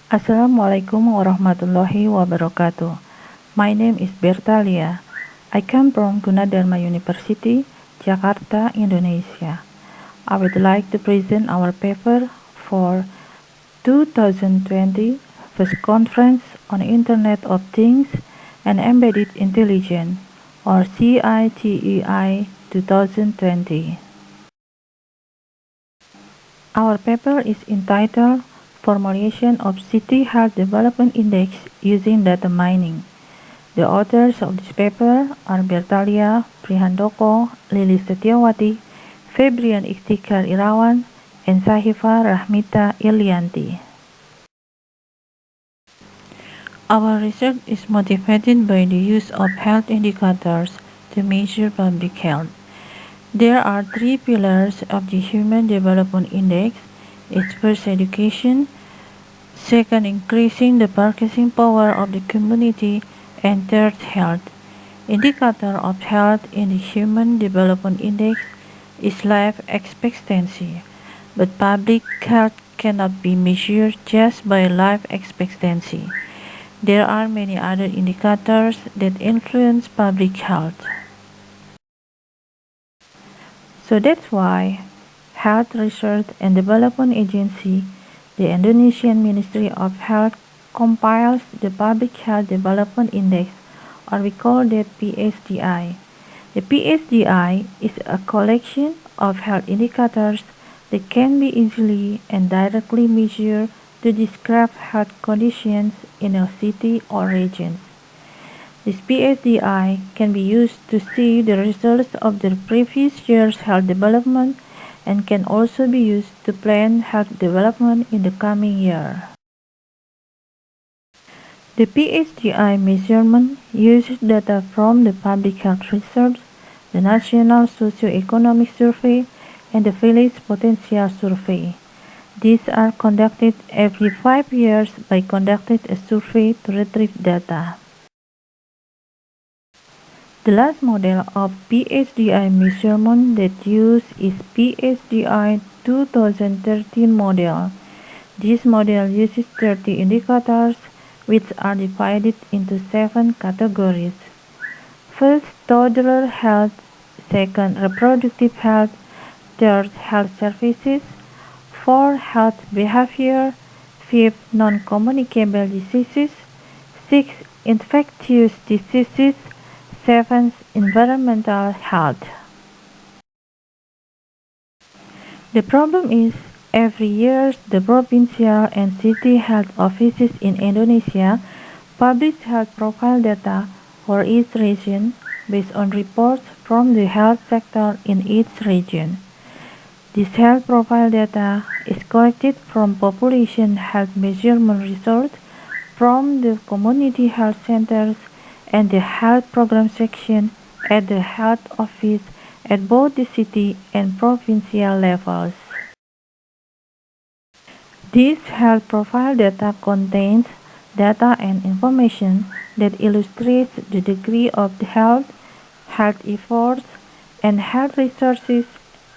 Assalamualaikum warahmatullahi wabarakatuh. My name is Bertalya. I come from Gunadarma University, Jakarta, Indonesia. I would like to present our paper for 2020 First Conference on Internet of Things and Embedded Intelligence, or Citei 2020. Our paper is entitled Formulation of City Health Development Index Using Data Mining. The authors of this paper are Bertalya, Prihandoko, Lili Setiawati, Febrian Ikhtikar Irawan, and Sahifa Rahmita Ilianti. Our research is motivated by the use of health indicators to measure public health. There are three pillars of the Human Development Index. It's first education, second increasing the purchasing power of the community, and third health. Indicator of health in the Human Development Index is life expectancy, but public health cannot be measured just by life expectancy. There are many other indicators that influence public health. So that's why Health Research and Development Agency, the Indonesian Ministry of Health, compiles the Public Health Development Index, or we call that PHDI. The PHDI is a collection of health indicators that can be easily and directly measured to describe health conditions in a city or region. This PHDI can be used to see the results of the previous year's health development and can also be used to plan health development in the coming year. The PHDI measurement uses data from the Public Health Research, the National Socioeconomic Survey, and the Village Potential Survey. These are conducted every 5 years by conducting a survey to retrieve data. The last model of PHDI measurement that used is PHDI 2013 model. This model uses 30 indicators which are divided into 7 categories. First, toddler health, second, reproductive health, third, health services, fourth, health behavior, fifth, non-communicable diseases, sixth, infectious diseases, seventh, environmental health. The problem is, every year the provincial and city health offices in Indonesia publish health profile data for each region based on reports from the health sector in each region. This health profile data is collected from population health measurement results from the community health centers and the health program section at the health office at both the city and provincial levels. This health profile data contains data and information that illustrates the degree of health efforts, and health resources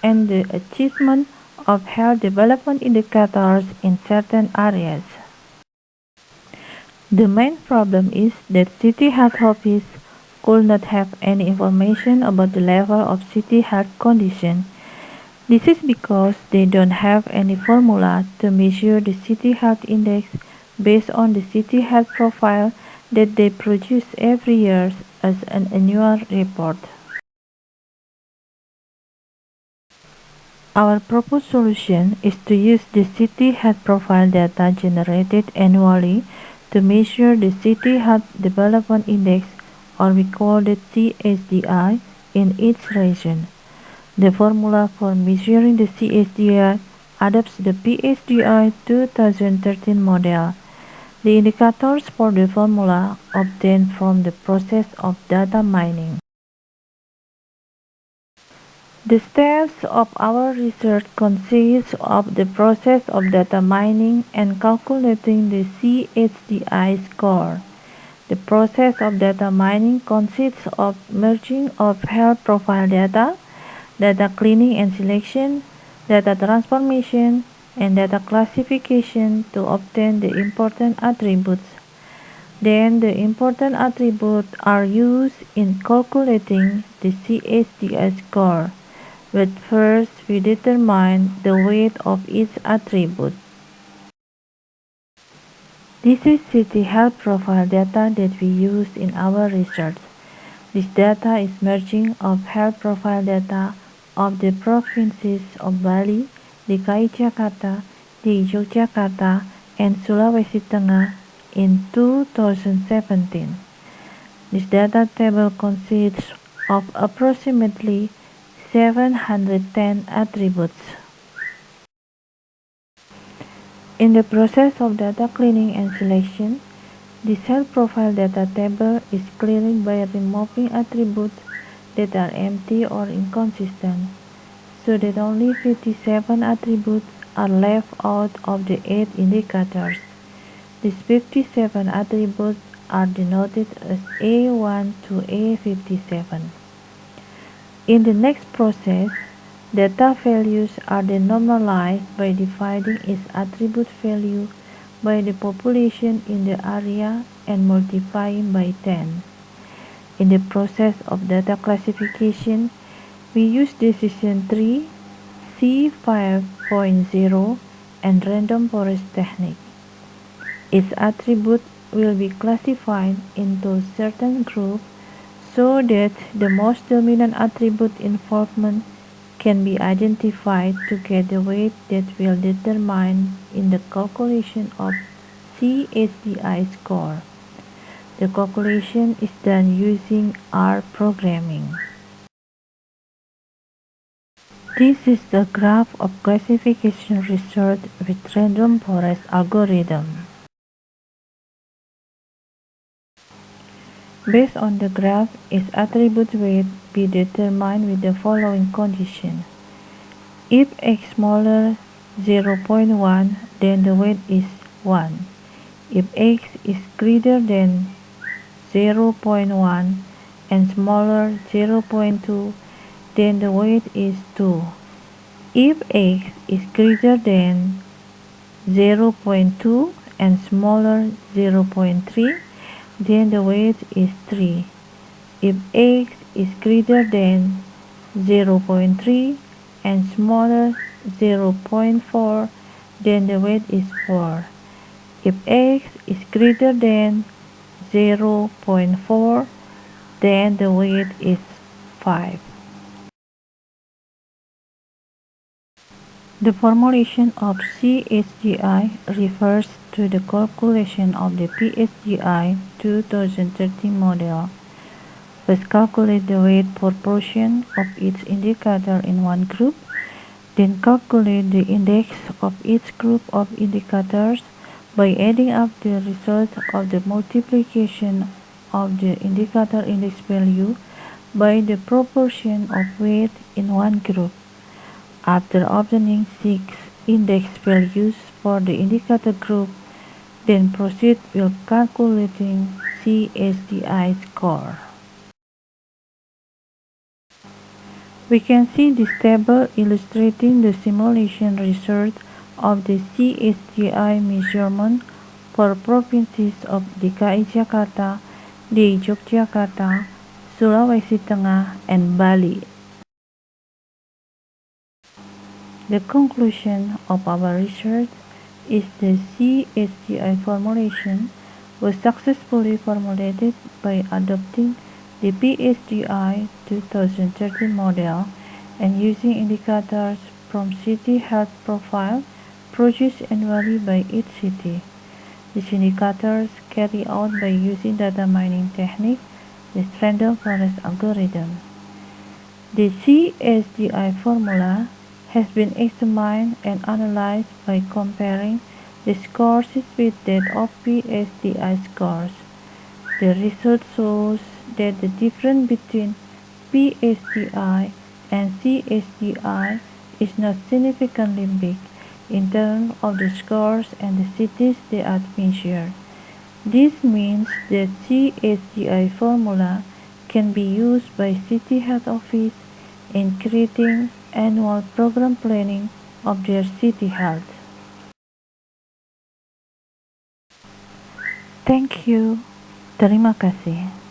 and the achievement of health development indicators in certain areas. The main problem is that city health office could not have any information about the level of city health condition. This is because they don't have any formula to measure the city health index based on the city health profile that they produce every year as an annual report. Our proposed solution is to use the city health profile data generated annually to measure the City Health Development Index, or we call it CHDI, in each region. The formula for measuring the CHDI adopts the PHDI 2013 model. The indicators for the formula obtained from the process of data mining. The steps of our research consist of the process of data mining and calculating the CHDI score. The process of data mining consists of merging of health profile data, data cleaning and selection, data transformation, and data classification to obtain the important attributes. Then the important attributes are used in calculating the CSDI score, but first we determine the weight of each attribute. This is Citei health profile data that we used in our research. This data is merging of health profile data of the provinces of Bali, DKI Jakarta, di Yogyakarta, and Sulawesi Tengah in 2017. This data table consists of approximately 710 attributes. In the process of data cleaning and selection, the health profile data table is cleared by removing attributes that are empty or inconsistent, so that only 57 attributes are left out of the 8 indicators. These 57 attributes are denoted as A1 to A57. In the next process, data values are then normalized by dividing its attribute value by the population in the area and multiplying by 10. In the process of data classification, we use decision tree, C5.0, and random forest technique. Each attribute will be classified into certain groups so that the most dominant attribute involvement can be identified to get the weight that will determine in the calculation of CSDI score. The calculation is done using R programming. This is the graph of classification result with random forest algorithm. Based on the graph, its attribute weight be determined with the following condition. If x smaller 0.1, then the weight is 1. If x is greater than 0.1 and smaller 0.2, then the weight is 2. If x is greater than 0.2 and smaller 0.3, then the weight is 3. If x is greater than 0.3 and smaller 0.4, then the weight is 4. If x is greater than 0.4, then the weight is 5. The formulation of CSGI refers to the calculation of the PSGI 2013 model. First, calculate the weight proportion of each indicator in one group, then calculate the index of each group of indicators by adding up the result of the multiplication of the indicator index value by the proportion of weight in one group. After obtaining 6 index values for the indicator group, then proceed with calculating CSDI score. We can see this table illustrating the simulation result of the CSDI measurement for provinces of DKI Jakarta, di Yogyakarta, Sulawesi Tengah, and Bali. The conclusion of our research is the CSDI formulation was successfully formulated by adopting the PSGI 2013 model and using indicators from city health profile produced annually by each city. These indicators carry out by using data mining technique, the random forest algorithm. The CSDI formula has been examined and analyzed by comparing the scores with that of PSDI scores. The result shows that the difference between PSDI and CSDI is not significantly big in terms of the scores and the cities they are measured. This means that CSDI formula can be used by city health office in creating annual program planning of their city health. Thank you. Terima kasih.